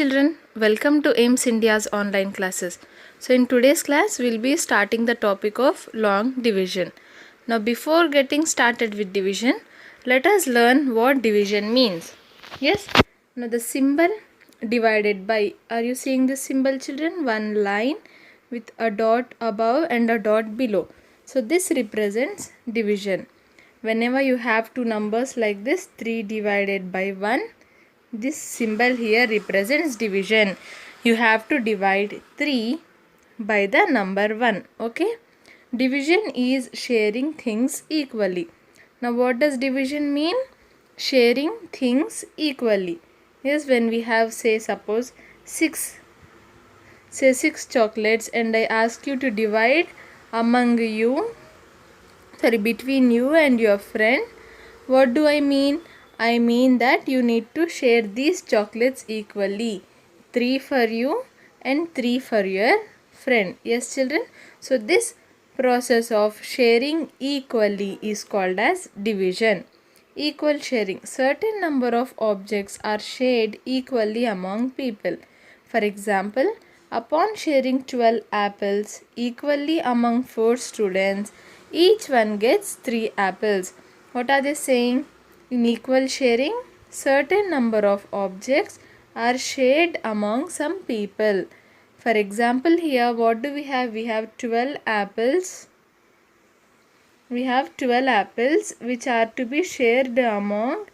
children, welcome to AIMS India's online classes. So in today's class, we'll be starting the topic of long division. Now before getting started with division, let us learn what division means. Yes, now the symbol divided by, are you seeing this symbol children? One line with a dot above and a dot below. So this represents division. Whenever you have two numbers like this, 3 divided by 1, this symbol here represents division. You have to divide 3 by the number 1. Okay. Division is sharing things equally. Now what does division mean? Sharing things equally. Yes, when we have suppose 6 chocolates and I ask you to divide between you and your friend, what do I mean? I mean that you need to share these chocolates equally. 3 for you and 3 for your friend. Yes children. So this process of sharing equally is called as division. Equal sharing. Certain number of objects are shared equally among people. For example, upon sharing 12 apples equally among 4 students, each one gets 3 apples. What are they saying? In equal sharing, certain number of objects are shared among some people. For example, here what do we have? We have 12 apples. We have 12 apples which are to be shared among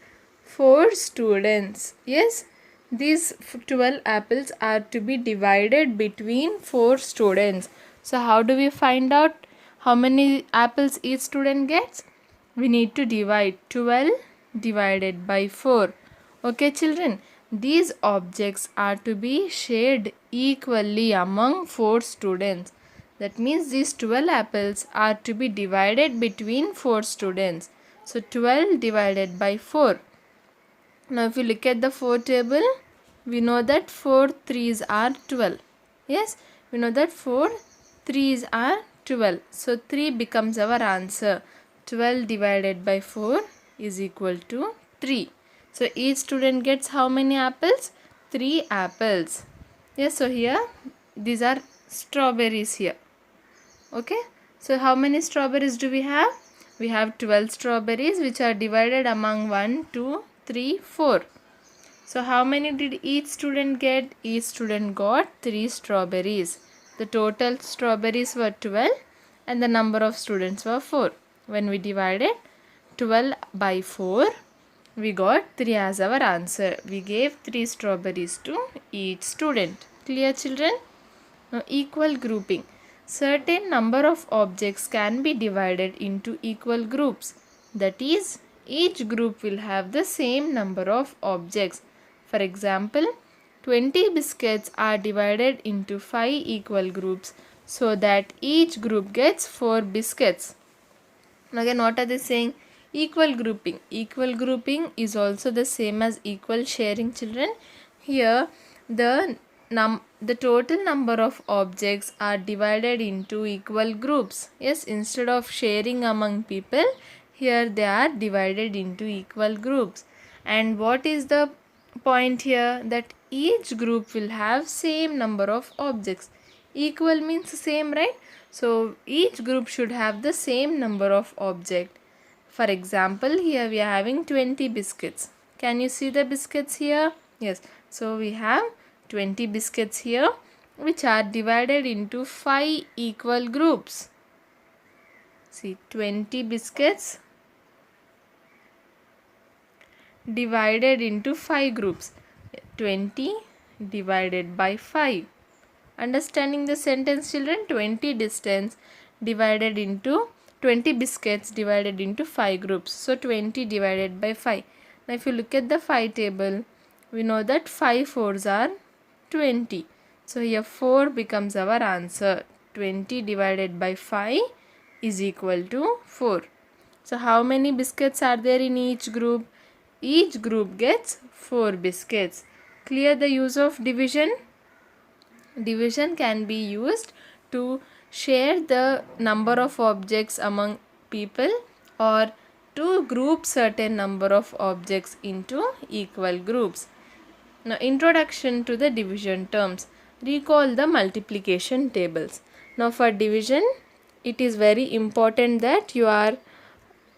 4 students. Yes, these 12 apples are to be divided between 4 students. So how do we find out how many apples each student gets? We need to divide 12 divided by 4. Okay children, these objects are to be shared equally among 4 students. That means these 12 apples are to be divided between 4 students. So 12 divided by 4. Now if you look at the 4 table, we know that 4 threes are 12. Yes, we know that 4 threes are 12. So 3 becomes our answer. 12 divided by 4 is equal to 3. So each student gets how many apples? 3 apples. Yes, so here these are strawberries here. Okay, so how many strawberries do we have? We have 12 strawberries which are divided among 1, 2, 3, 4. So how many did each student get? Each student got 3 strawberries. The total strawberries were 12 and the number of students were 4. When we divided 12 by 4, we got 3 as our answer. We gave 3 strawberries to each student. Clear children? Now equal grouping. Certain number of objects can be divided into equal groups. That is, each group will have the same number of objects. For example, 20 biscuits are divided into 5 equal groups so that each group gets 4 biscuits. Now again, what are they saying? Equal grouping. Equal grouping is also the same as equal sharing children. Here the total number of objects are divided into equal groups. Yes, instead of sharing among people, here they are divided into equal groups. And what is the point here? That each group will have same number of objects. Equal means same, right? So each group should have the same number of objects. For example, here we are having 20 biscuits. Can you see the biscuits here? Yes. So we have 20 biscuits here which are divided into 5 equal groups. See, 20 biscuits divided into 5 groups. 20 divided by 5. Understanding the sentence children? 20 biscuits divided into 5 groups. So 20 divided by 5. Now if you look at the 5 table, we know that 5 fours are 20. So here 4 becomes our answer. 20 divided by 5 is equal to 4. So how many biscuits are there in each group? Each group gets 4 biscuits. Clear the use of division? Division can be used to share the number of objects among people or to group certain number of objects into equal groups. Now, introduction to the division terms. Recall the multiplication tables. Now, for division, it is very important that you are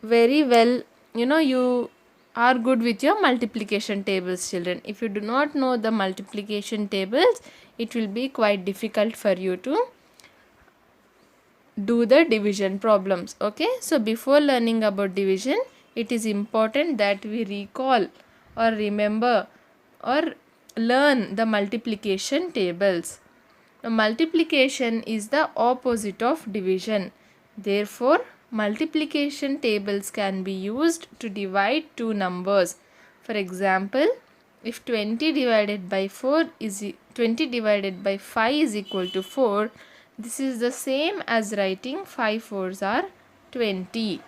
very well, you are good with your multiplication tables, children. If you do not know the multiplication tables, it will be quite difficult for you to do the division problems. Okay, so before learning about division, it is important that we recall or remember or learn the multiplication tables. Now, multiplication is the opposite of division. Therefore, multiplication tables can be used to divide two numbers. For example, if 20 divided by 5 is equal to 4, this is the same as writing 5 fours are 20.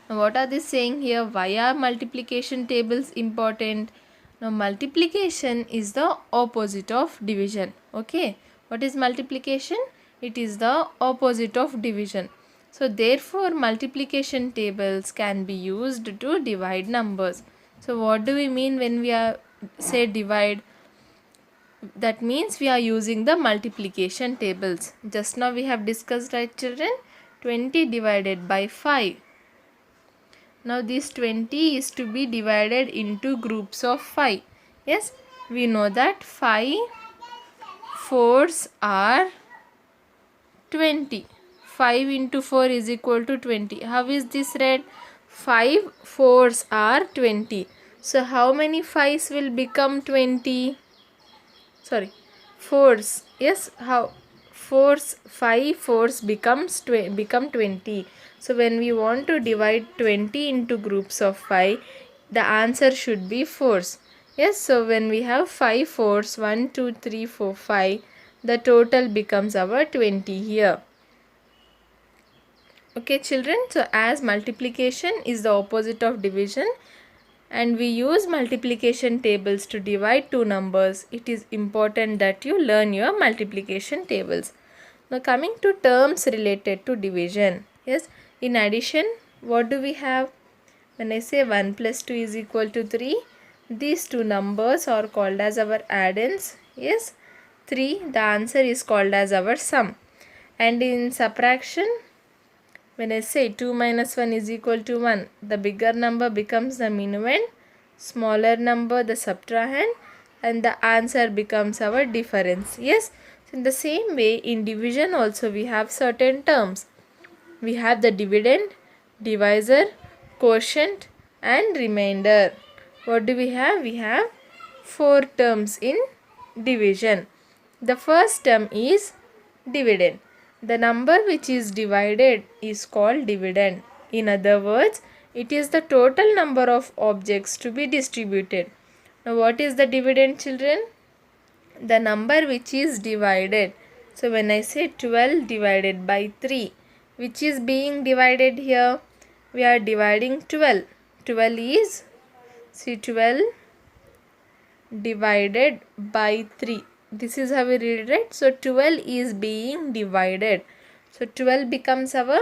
Now, what are they saying here? Why are multiplication tables important? Now, multiplication is the opposite of division. Okay, what is multiplication? It is the opposite of division. So, therefore, multiplication tables can be used to divide numbers. So, what do we mean when we say divide? That means we are using the multiplication tables. Just now we have discussed, right, children? 20 divided by 5. Now this 20 is to be divided into groups of 5. Yes, we know that 5 fours are 20. 5 into 4 is equal to 20. How is this read? 5 fours are 20. So how many 5s will become 20? Sorry, fours. Yes, how? 5 fours become 20. So when we want to divide 20 into groups of 5, the answer should be fours. Yes, so when we have 5 fours, 1, 2, 3, 4, 5, the total becomes our 20 here. Okay, children, so as multiplication is the opposite of division, and we use multiplication tables to divide two numbers, it is important that you learn your multiplication tables. Now coming to terms related to division. Yes, in addition, what do we have? When I say 1 plus 2 is equal to 3, these two numbers are called as our addends. Yes, 3, the answer is called as our sum. And in subtraction, when I say 2 minus 1 is equal to 1, the bigger number becomes the minuend, smaller number the subtrahend, and the answer becomes our difference. Yes, in the same way, in division also we have certain terms. We have the dividend, divisor, quotient, and remainder. What do we have? We have 4 terms in division. The first term is dividend. The number which is divided is called dividend. In other words, it is the total number of objects to be distributed. Now, what is the dividend, children? The number which is divided. So, when I say 12 divided by 3, which is being divided here? We are dividing 12. 12 is, see, 12 divided by 3. This is how we read it, right? So 12 is being divided. So 12 becomes our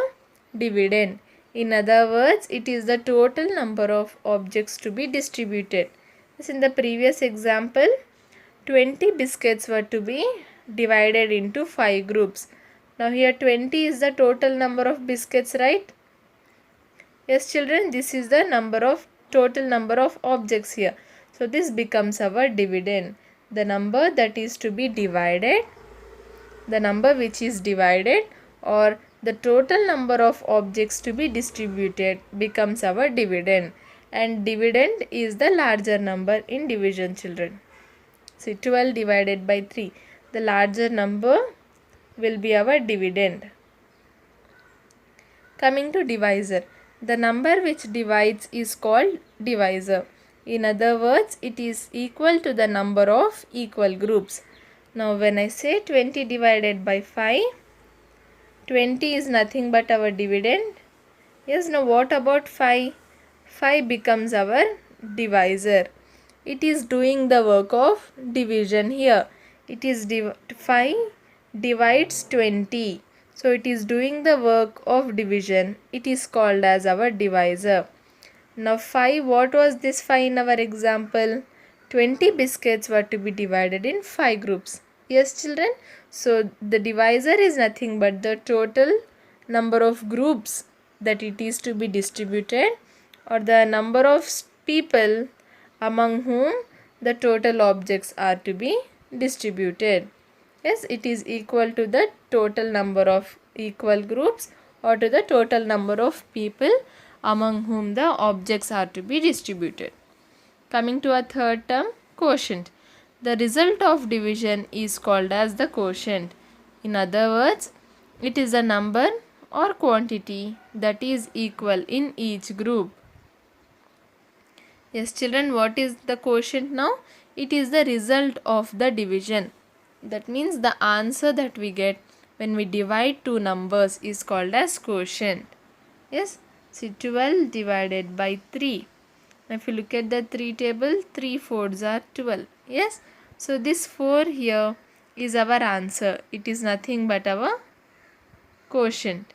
dividend. In other words, it is the total number of objects to be distributed. As in the previous example, 20 biscuits were to be divided into 5 groups. Now here 20 is the total number of biscuits, right? Yes, children, this is the total number of objects here. So this becomes our dividend. The number that is to be divided, the number which is divided, or the total number of objects to be distributed becomes our dividend. And dividend is the larger number in division, children. See, 12 divided by 3. The larger number will be our dividend. Coming to divisor. The number which divides is called divisor. In other words, it is equal to the number of equal groups. Now, when I say 20 divided by 5, 20 is nothing but our dividend. Yes, now what about 5? 5 becomes our divisor. It is doing the work of division here. It is 5 divides 20. So, it is doing the work of division. It is called as our divisor. Now 5, what was this 5 in our example? 20 biscuits were to be divided in 5 groups. Yes, children. So the divisor is nothing but the total number of groups that it is to be distributed, or the number of people among whom the total objects are to be distributed. Yes, it is equal to the total number of equal groups, or to the total number of people among whom the objects are to be distributed. Coming to our third term, quotient. The result of division is called as the quotient. In other words, it is a number or quantity that is equal in each group. Yes, children, what is the quotient now? It is the result of the division. That means the answer that we get when we divide two numbers is called as quotient. Yes, see 12 divided by 3. If you look at the 3 table, 3 fours are 12. Yes, so this 4 here is our answer. It is nothing but our quotient.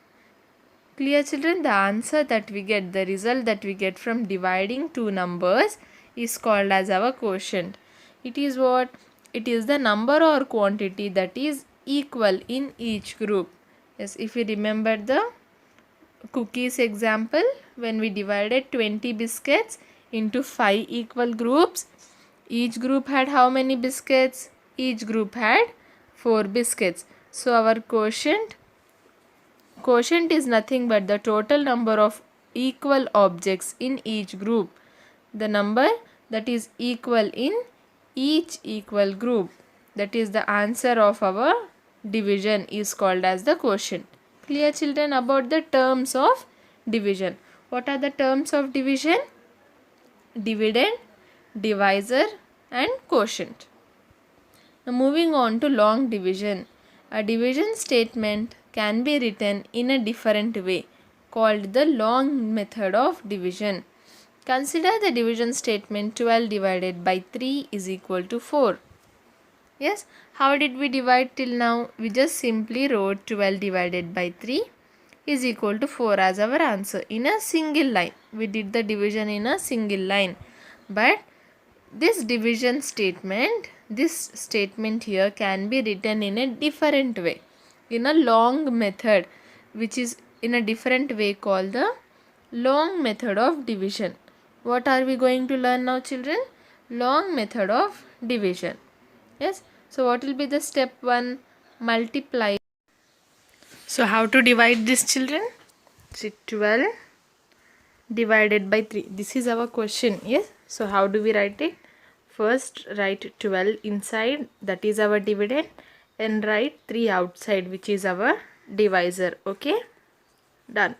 Clear, children? The answer that we get, the result that we get from dividing two numbers is called as our quotient. It is what? It is the number or quantity that is equal in each group. Yes, if you remember the cookies example, when we divided 20 biscuits into 5 equal groups, each group had how many biscuits? Each group had 4 biscuits. So our quotient is nothing but the total number of equal objects in each group. The number that is equal in each equal group. That is the answer of our division is called as the quotient. Clear, children, about the terms of division? What are the terms of division? Dividend, divisor and quotient. Now moving on to long division. A division statement can be written in a different way called the long method of division. Consider the division statement 12 divided by 3 is equal to 4. Yes, how did we divide till now? We just simply wrote 12 divided by 3 is equal to 4 as our answer in a single line. We did the division in a single line. But this division statement, this statement here can be written in a different way, in a long method, which is in a different way called the long method of division. What are we going to learn now, children? Long method of division. Yes, so what will be the step 1? Multiply. So how to divide this, children? See, 12 divided by 3. This is our question. Yes, so how do we write it? First write 12 inside, that is our dividend, and write 3 outside, which is our divisor. Okay, done.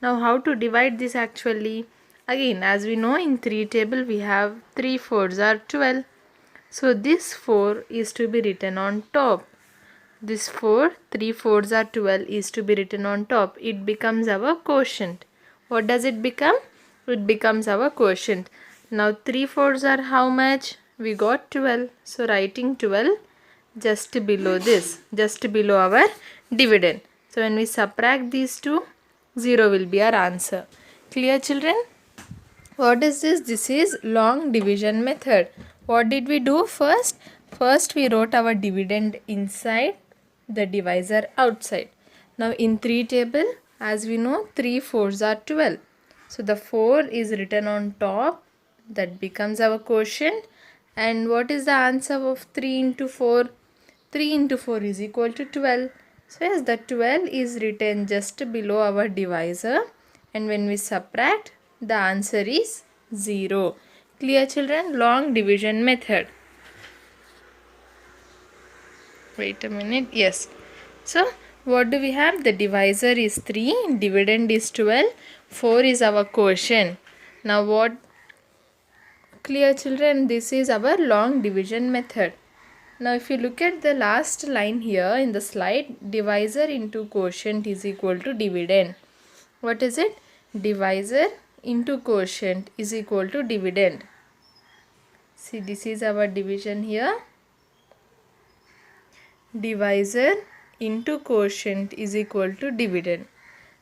Now how to divide this actually? Again, as we know, in 3 table we have 3 fours are 12. So this 4 is to be written on top. This 4, 3 fours are 12 is to be written on top. It becomes our quotient. What does it become? It becomes our quotient. Now 3 fours are how much? We got 12. So writing 12 just below this, just below our dividend. So when we subtract these two, 0 will be our answer. Clear, children? What is this? This is long division method. What did we do first? First we wrote our dividend inside, the divisor outside. Now in 3 table, as we know, 3 fours are 12. So the 4 is written on top. That becomes our quotient. And what is the answer of 3 into 4? 3 into 4 is equal to 12. So yes, the 12 is written just below our divisor. And when we subtract, the answer is 0. Clear, children? Long division method. Wait a minute. Yes. So what do we have? The divisor is 3, dividend is 12, 4 is our quotient. Now what? Clear, children? This is our long division method. Now if you look at the last line here in the slide, divisor into quotient is equal to dividend. What is it? Divisor into quotient is equal to dividend. See, this is our division here. Divisor into quotient is equal to dividend.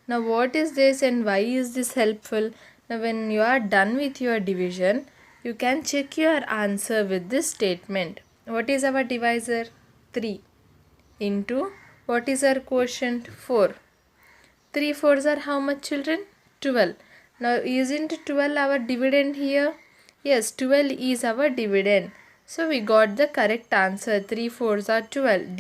Now what is this and why is this helpful? Now when you are done with your division, You can check your answer with this statement. What is our divisor? 3 into what is our quotient? 4. 3 fours are how much, children? 12. Now isn't 12 our dividend here? Yes, 12 is our dividend. So we got the correct answer. 3 fours are 12.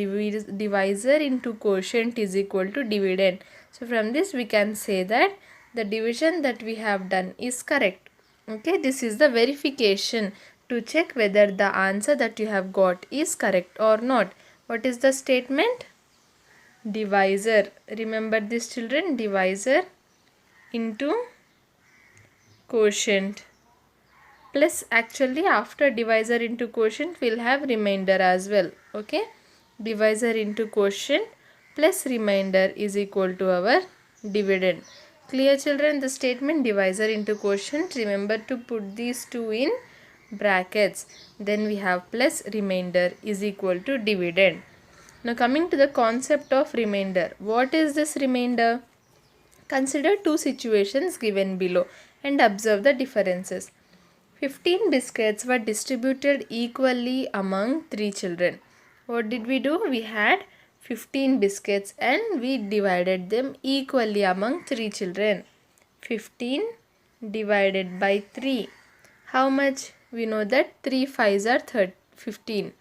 Divisor into quotient is equal to dividend. So from this we can say that the division that we have done is correct. Okay, this is the verification to check whether the answer that you have got is correct or not. What is the statement? Divisor. Remember this, children. Divisor into quotient. Plus, actually after divisor into quotient we'll have remainder as well. Okay. Divisor into quotient plus remainder is equal to our dividend. Clear, children? The statement divisor into quotient. Remember to put these two in brackets. Then we have plus remainder is equal to dividend. Now coming to the concept of remainder. What is this remainder? Consider two situations given below and observe the differences. 15 biscuits were distributed equally among 3 children. What did we do? We had 15 biscuits and we divided them equally among 3 children. 15 divided by 3. How much? We know that 3 5s are 15.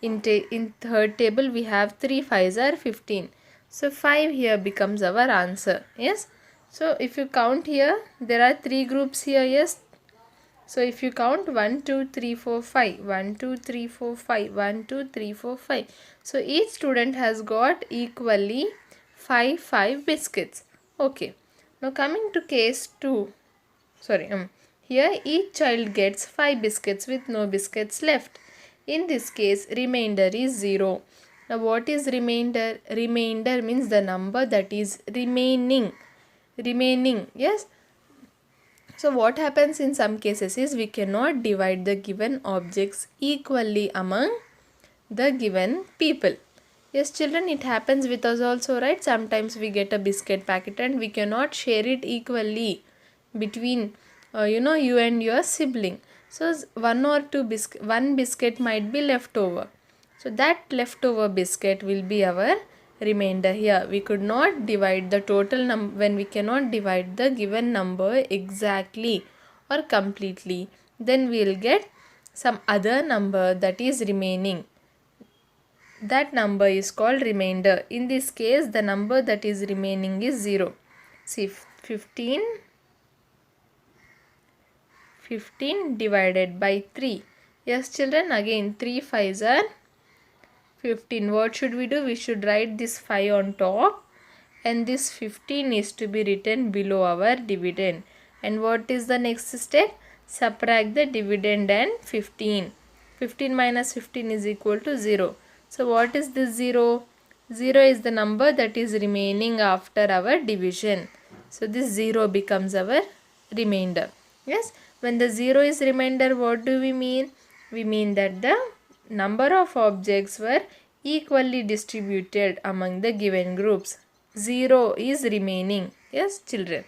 In third table we have 3 5s are 15. So 5 here becomes our answer. Yes. So if you count here, there are 3 groups here. Yes. So if you count 1, 2, 3, 4, 5. 1, 2, 3, 4, 5. 1, 2, 3, 4, 5. So each student has got equally 5 biscuits. Okay. Now coming to case 2. Here each child gets 5 biscuits with no biscuits left. In this case, remainder is 0. Now what is remainder? Remainder means the number that is remaining. Yes. So what happens in some cases is we cannot divide the given objects equally among the given people. Yes, children, it happens with us also, right? Sometimes we get a biscuit packet and we cannot share it equally between you and your sibling. So one biscuit might be left over. So that leftover biscuit will be our remainder here. We could not divide the total number when we cannot divide the given number exactly or completely. Then we will get some other number that is remaining. That number is called remainder. In this case, the number that is remaining is 0. See, 15 divided by 3. Yes, children, again 3 5s are 15. What should we do? We should write this 5 on top and this 15 is to be written below our dividend. And what is the next step? Subtract the dividend and 15. 15 minus 15 is equal to 0. So what is this 0? 0 is the number that is remaining after our division. So this 0 becomes our remainder. Yes. When the 0 is remainder, what do we mean? We mean that the number of objects were equally distributed among the given groups. 0 is remaining. Yes, children.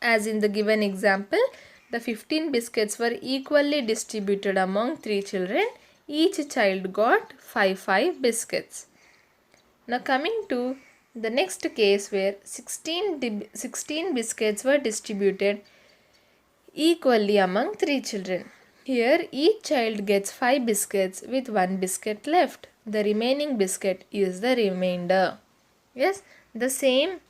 As in the given example, the 15 biscuits were equally distributed among 3 children. Each child got 5 biscuits. Now coming to the next case where 16 biscuits were distributed equally among 3 children. Here each child gets 5 biscuits with 1 biscuit left. The remaining biscuit is the remainder. Yes, the same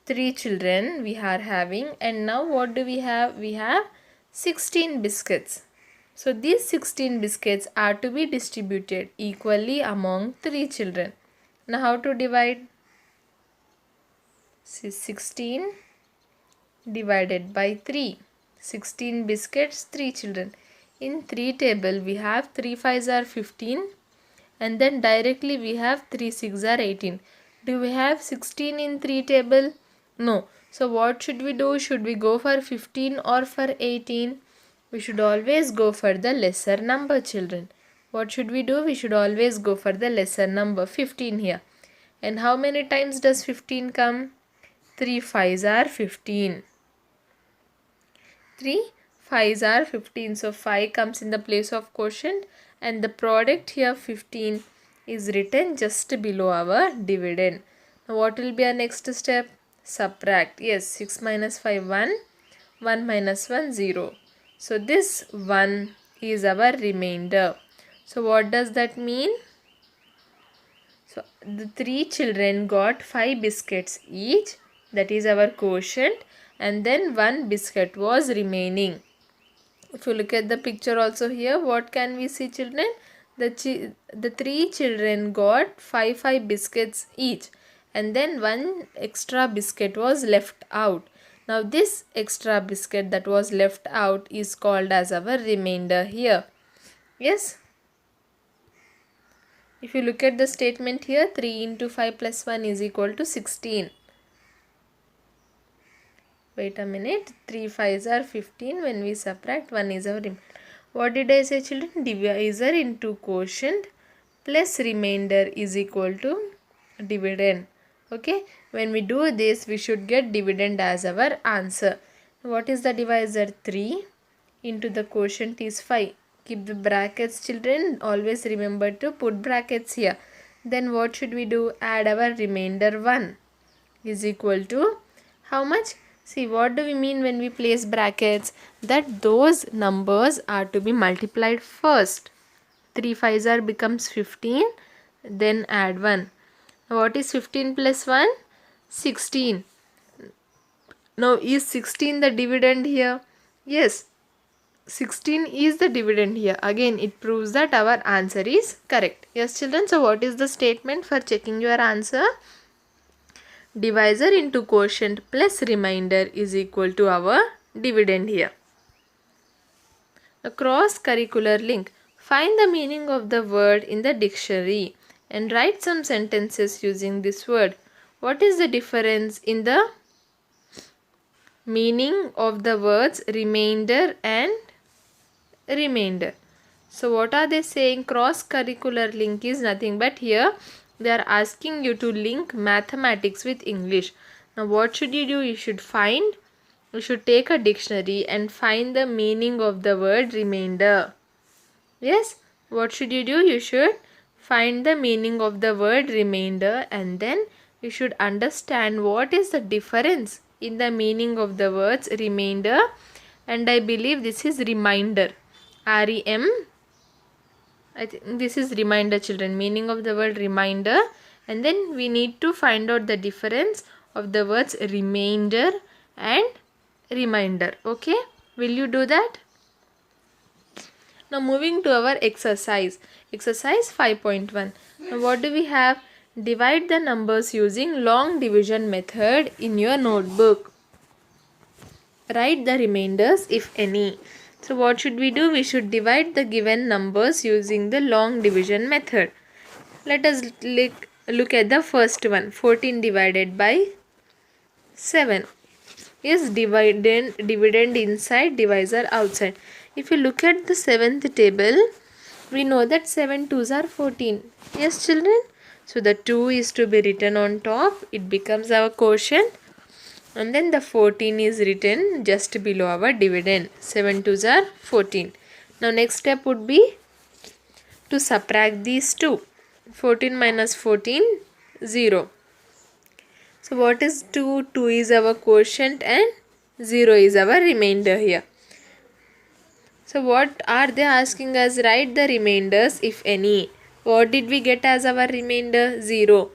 3 children we are having, and now what do we have? We have 16 biscuits. So these 16 biscuits are to be distributed equally among 3 children. Now how to divide? See, 16 divided by 3. 16 biscuits, 3 children. In 3 table we have 3 5s are 15 and then directly we have 3 6s are 18. Do we have 16 in 3 table? No. So what should we do? Should we go for 15 or for 18? We should always go for the lesser number, children. What should we do? We should always go for the lesser number, 15 here. And how many times does 15 come? 3 5s are 15. 3 5s are 15. So 5 comes in the place of quotient and the product here 15 is written just below our dividend. Now what will be our next step? Subtract. Yes, 6 minus 5 1, 1 minus 1 0. So this 1 is our remainder. So what does that mean? So the 3 children got 5 biscuits each, that is our quotient, and then 1 biscuit was remaining. If you look at the picture also here, what can we see, children? The 3 children got 5 biscuits each, and then 1 extra biscuit was left out. Now this extra biscuit that was left out is called as our remainder here. Yes? If you look at the statement here, 3 into 5 plus 1 is equal to 16. Wait a minute, 3 5s are 15. When we subtract, 1 is our remainder. What did I say, children? Divisor into quotient plus remainder is equal to dividend. Okay, when we do this, we should get dividend as our answer. What is the divisor? 3 into the quotient is 5. Keep the brackets, children. Always remember to put brackets here. Then what should we do? Add our remainder 1 is equal to how much? See, what do we mean when we place brackets? That those numbers are to be multiplied first. 3 5s are becomes 15. Then add 1. What is 15 plus 1? 16. Now is 16 the dividend here? Yes. 16 is the dividend here. Again, it proves that our answer is correct. Yes, children. So, what is the statement for checking your answer? Divisor into quotient plus remainder is equal to our dividend here. A cross-curricular link. Find the meaning of the word in the dictionary and write some sentences using this word. What is the difference in the meaning of the words remainder and remainder? So what are they saying? Cross-curricular link is nothing but here they are asking you to link mathematics with English. Now what should you do? You should take a dictionary and find the meaning of the word remainder. Yes, what should you do? You should find the meaning of the word remainder and then you should understand what is the difference in the meaning of the words remainder, and I believe this is reminder. R-E-M. I think this is reminder, children. Meaning of the word reminder, and then we need to find out the difference of the words remainder and reminder. Okay, will you do that? Now moving to our exercise. Exercise 5.1. Now what do we have? Divide the numbers using long division method in your notebook. Write the remainders if any. So what should we do? We should divide the given numbers using the long division method. Let us look at the first one. 14 divided by 7. Is dividend inside, divisor outside. If you look at the 7th table, we know that 7 2s are 14. Yes, children? So the 2 is to be written on top. It becomes our quotient. And then the 14 is written just below our dividend. 7 2s are 14. Now next step would be to subtract these two. 14 minus 14, 0. So what is 2? 2 is our quotient and 0 is our remainder here. So what are they asking us? Write the remainders if any. What did we get as our remainder? 0.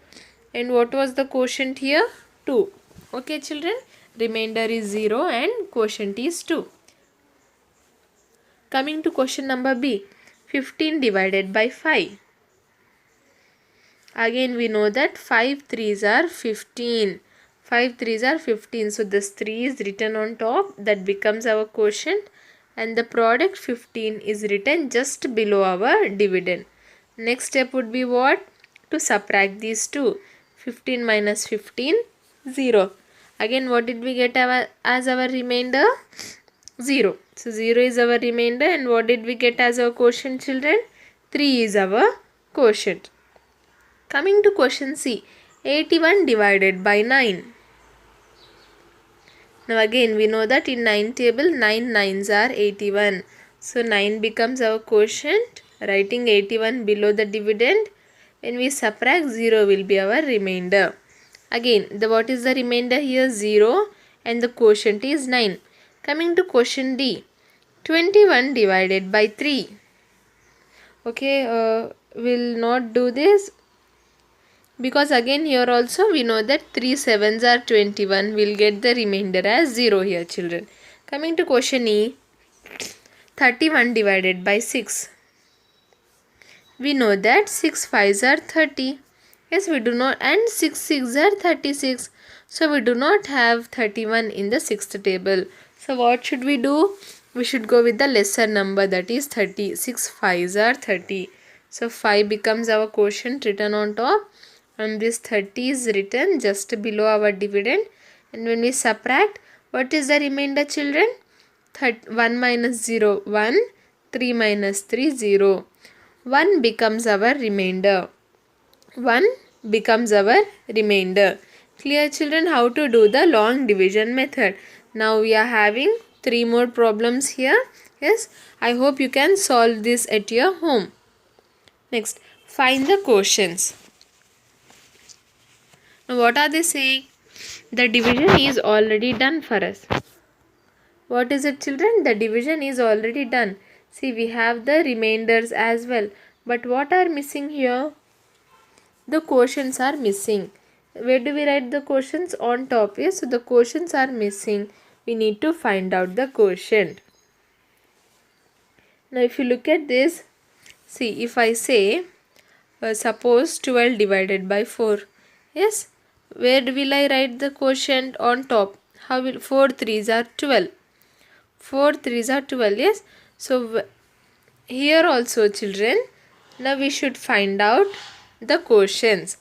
And what was the quotient here? 2. Okay, children, remainder is 0 and quotient is 2. Coming to question number B, 15 divided by 5. Again we know that 5 3s are 15. 5 3s are 15. So this 3 is written on top. That becomes our quotient. And the product 15 is written just below our dividend. Next step would be what? To subtract these two. 15 minus 15, 0. Again, what did we get as our remainder? 0. So 0 is our remainder, and what did we get as our quotient, children? 3 is our quotient. Coming to question C, 81 divided by 9. Now again we know that in 9 table 9 nines are 81. So 9 becomes our quotient, writing 81 below the dividend. When we subtract, 0 will be our remainder. Again, what is the remainder here? 0, and the quotient is 9. Coming to question D, 21 divided by 3. Okay, we'll not do this, because again here also we know that 3 sevens are 21. We'll get the remainder as 0 here, children. Coming to question E, 31 divided by 6. We know that 6 5s are 30. Yes, we do not, and 6 6 are 36. So we do not have 31 in the sixth table. So what should we do? We should go with the lesser number, that is 30. 6 5s are 30. So 5 becomes our quotient written on top, and this 30 is written just below our dividend. And when we subtract, what is the remainder, children? 1 minus 0, 1. 3 minus 3, 0. 1 becomes our remainder. 1 becomes our remainder. Clear, children, how to do the long division method? Now we are having 3 more problems here. Yes, I hope you can solve this at your home. Next, find the quotients. Now what are they saying? The division is already done for us. What is it, children? The division is already done. See, we have the remainders as well. But what are missing here? The quotients are missing. Where do we write the quotients? On top. Yes, so the quotients are missing. We need to find out the quotient. Now if you look at this, see, if I say, suppose 12 divided by 4. Yes, where will I write the quotient? On top. How will 4 3s are 12. 4 3s are 12. Yes, so here also, children, now we should find out the quotients.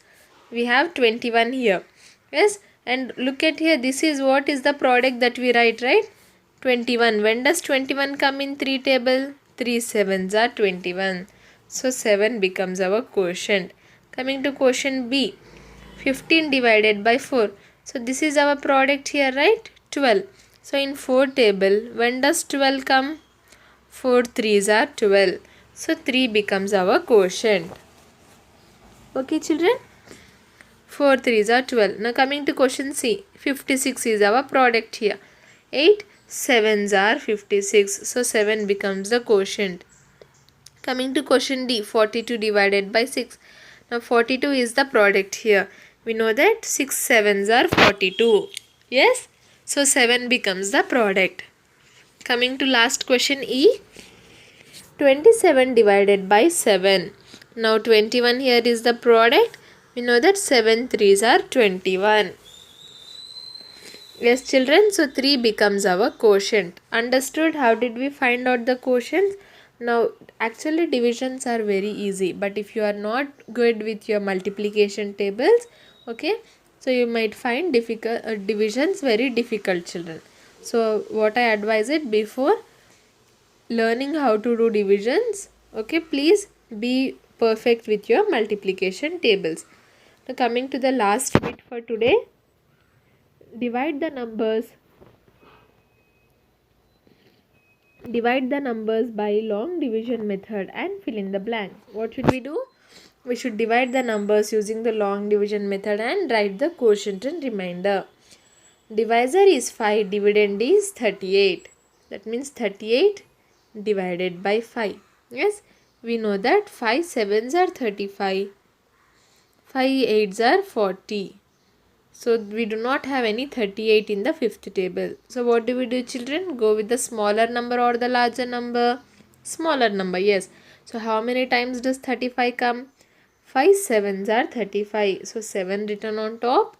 We have 21 here. Yes, and look at here, this is what is the product that we write, right? 21. When does 21 come in 3 table? 3 sevens are 21. So 7 becomes our quotient. Coming to quotient B, 15 divided by 4. So this is our product here, right? 12. So in 4 table, when does 12 come? 4 3s are 12. So 3 becomes our quotient. Okay, children? 4 3s are 12. Now coming to question C, 56 is our product here. 8 sevens are 56. So 7 becomes the quotient. Coming to question D, 42 divided by 6. Now 42 is the product here. We know that 6 sevens are 42. Yes? So 7 becomes the product. Coming to last question E, 27 divided by 7. Now 21 here is the product. We know that 7 3s are 21. Yes, children, so 3 becomes our quotient. Understood? How did we find out the quotients? Now actually divisions are very easy, but if you are not good with your multiplication tables, okay, so you might find divisions very difficult, children. So what I advise it, before learning how to do divisions, okay, please be perfect with your multiplication tables. Now coming to the last bit for today, divide the numbers by long division method and fill in the blank. What should we do? We should divide the numbers using the long division method and write the quotient and remainder. Divisor is 5, dividend is 38. That means 38 divided by 5. Yes, we know that 5 sevens are 35. 5 8s are 40. So we do not have any 38 in the fifth table. So what do we do, children? Go with the smaller number or the larger number? Smaller number, yes. So how many times does 35 come? 5 sevens are 35. So 7 written on top,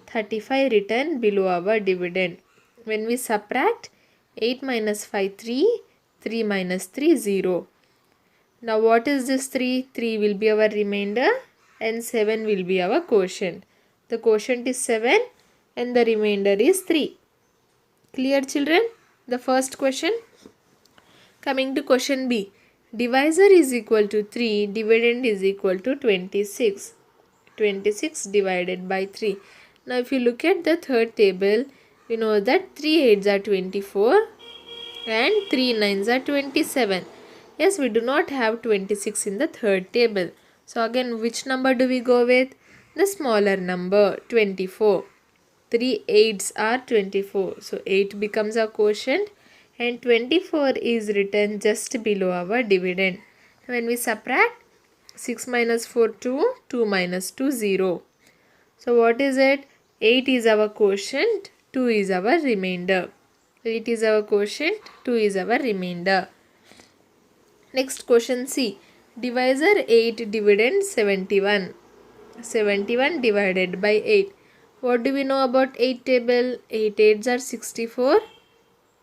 35 written below our dividend. When we subtract, 8 minus 5 3, 3 minus 3 0. Now what is this 3? 3 will be our remainder and 7 will be our quotient. The quotient is 7 and the remainder is 3. Clear, children? The first question. Coming to question B. Divisor is equal to 3, dividend is equal to 26. 26 divided by 3. Now if you look at the third table, We know that 3 8s are 24 and 3 9s are 27. Yes, we do not have 26 in the third table. So again, which number do we go with? The smaller number, 24. 3 8s are 24. So 8 becomes our quotient and 24 is written just below our dividend. When we subtract, 6 minus 4 2, 2 minus 2 0. So what is it? 8 is our quotient, 2 is our remainder. 8 is our quotient, 2 is our remainder. Next question C. Divisor 8 dividend 71. 71 divided by 8. What do we know about 8 table? 8 8s are 64.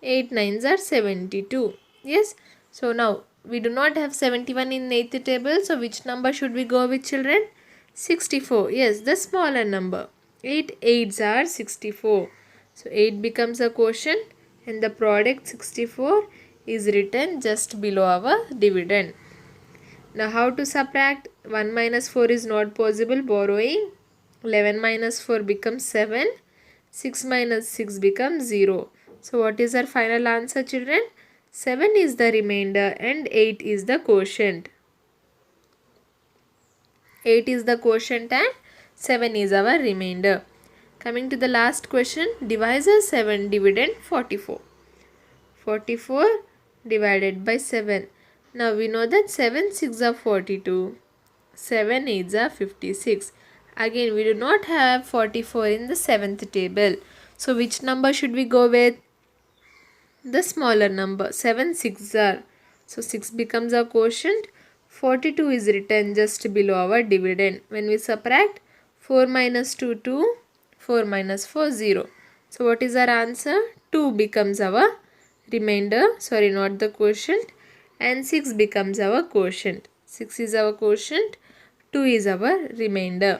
8 9s are 72. Yes. So now we do not have 71 in 8th table. So which number should we go with, children? 64. Yes, the smaller number. 8 8s are 64. So 8 becomes a quotient and the product 64 is written just below our dividend. Now how to subtract? 1 minus 4 is not possible, borrowing. 11 minus 4 becomes 7. 6 minus 6 becomes 0. So what is our final answer, children? 7 is the remainder and 8 is the quotient. 8 is the quotient and 7 is our remainder. Coming to the last question, divisor 7 dividend 44. 44 divided by 7. Now we know that 7 6 are 42. 7 8s are 56. Again, we do not have 44 in the 7th table. So which number should we go with? The smaller number. 7 6 are. So 6 becomes our quotient. 42 is written just below our dividend. When we subtract, 4 minus 2 2, 4 minus 4 0. So what is our answer? 2 becomes our remainder. Sorry, not the quotient. And 6 becomes our quotient. 6 is our quotient. 2 is our remainder.